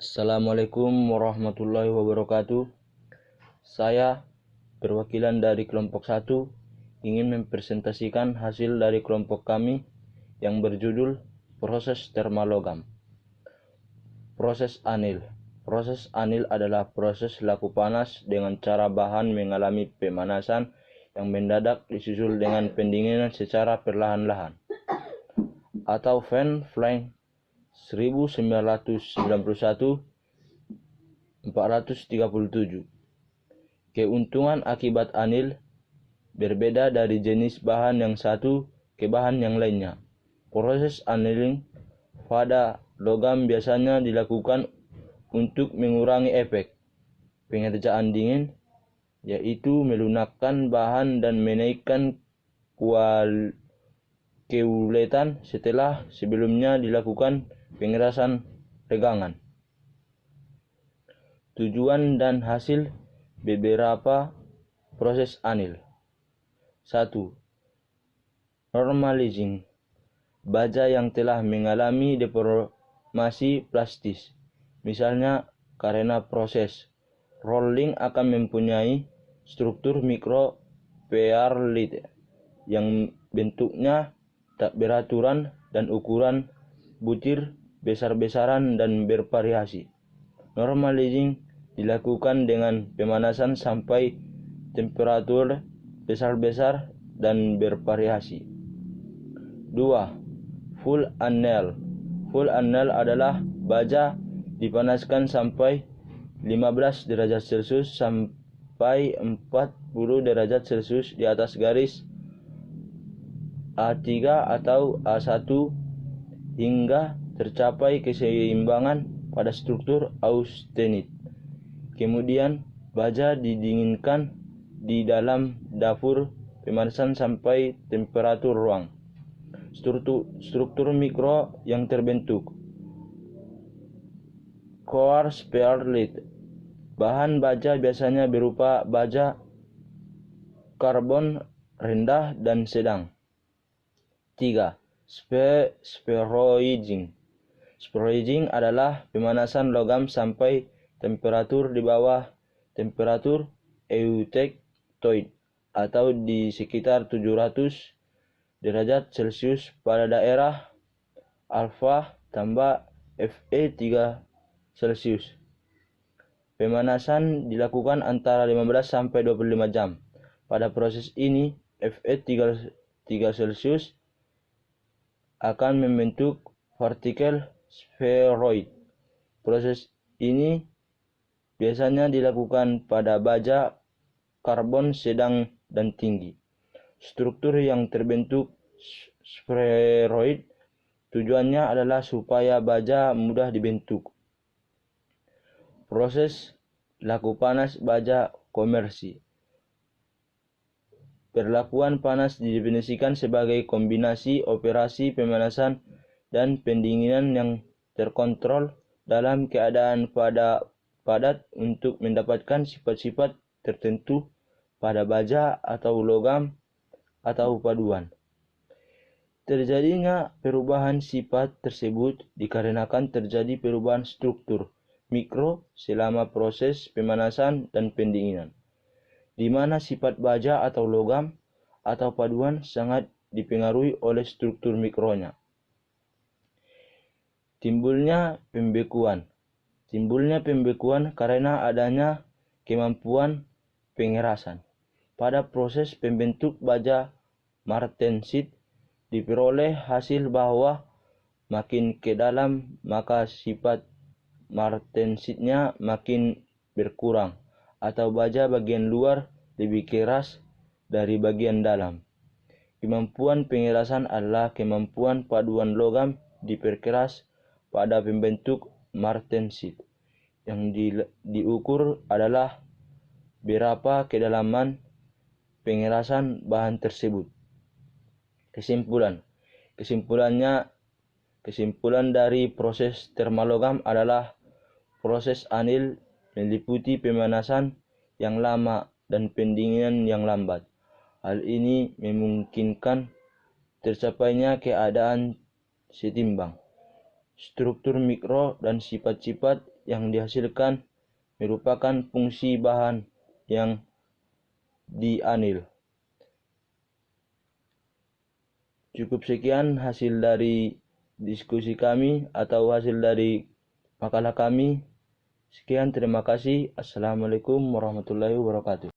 Assalamualaikum warahmatullahi wabarakatuh. Saya perwakilan dari kelompok 1 ingin mempresentasikan hasil dari kelompok kami yang berjudul proses termalogam. Proses anil. Proses anil adalah proses laku panas dengan cara bahan mengalami pemanasan yang mendadak disusul dengan pendinginan secara perlahan-lahan. Atau Van Vleck 1991-437. Keuntungan akibat anil berbeda dari jenis bahan yang satu ke bahan yang lainnya. Proses annealing pada logam biasanya dilakukan untuk mengurangi efek pengerjaan dingin, yaitu melunakkan bahan dan menaikkan keuletan setelah sebelumnya dilakukan pengerasan regangan. Tujuan dan hasil beberapa proses anil. 1. Normalizing baja yang telah mengalami deformasi plastis, misalnya karena proses rolling akan mempunyai struktur mikroperlit yang bentuknya tak beraturan dan ukuran butir besar-besaran dan bervariasi. Normalizing dilakukan dengan pemanasan sampai temperatur besar-besar dan bervariasi. 2. Full anneal. Full anneal adalah baja dipanaskan sampai 15 derajat Celcius sampai 40 derajat Celcius di atas garis A3 atau A1 hingga tercapai keseimbangan pada struktur austenit. Kemudian baja didinginkan di dalam dapur pemanasan sampai temperatur ruang. Struktur mikro yang terbentuk. Coarse perlit. Bahan baja biasanya berupa baja karbon rendah dan sedang. 3. Sphoroiding. Sphoroiding adalah pemanasan logam sampai temperatur di bawah temperatur eutectoid atau di sekitar 700 derajat Celcius pada daerah alfa tambah Fe3 Celcius. Pemanasan dilakukan antara 15 sampai 25 jam. Pada proses ini Fe3 Celcius akan membentuk partikel spheroid. Proses ini biasanya dilakukan pada baja karbon sedang dan tinggi. Struktur yang terbentuk spheroid tujuannya adalah supaya baja mudah dibentuk. Proses laku panas baja konversi. Perlakuan panas didefinisikan sebagai kombinasi operasi pemanasan dan pendinginan yang terkontrol dalam keadaan padat untuk mendapatkan sifat-sifat tertentu pada baja atau logam atau paduan. Terjadinya perubahan sifat tersebut dikarenakan terjadi perubahan struktur mikro selama proses pemanasan dan pendinginan, di mana sifat baja atau logam atau paduan sangat dipengaruhi oleh struktur mikronya. Timbulnya pembekuan karena adanya kemampuan pengerasan. Pada proses pembentuk baja martensit diperoleh hasil bahwa makin ke dalam maka sifat martensitnya makin berkurang atau baja bagian luar lebih keras dari bagian dalam. Kemampuan pengerasan adalah kemampuan paduan logam diperkeras pada pembentuk martensit. Yang diukur adalah berapa kedalaman pengerasan bahan tersebut. Kesimpulan dari proses termalogam adalah proses anil meliputi pemanasan yang lama dan pendinginan yang lambat. Hal ini memungkinkan tercapainya keadaan setimbang struktur mikro dan sifat-sifat yang dihasilkan merupakan fungsi bahan yang dianil. Cukup sekian hasil dari diskusi kami atau hasil dari makalah kami. Sekian, terima kasih. Assalamualaikum warahmatullahi wabarakatuh.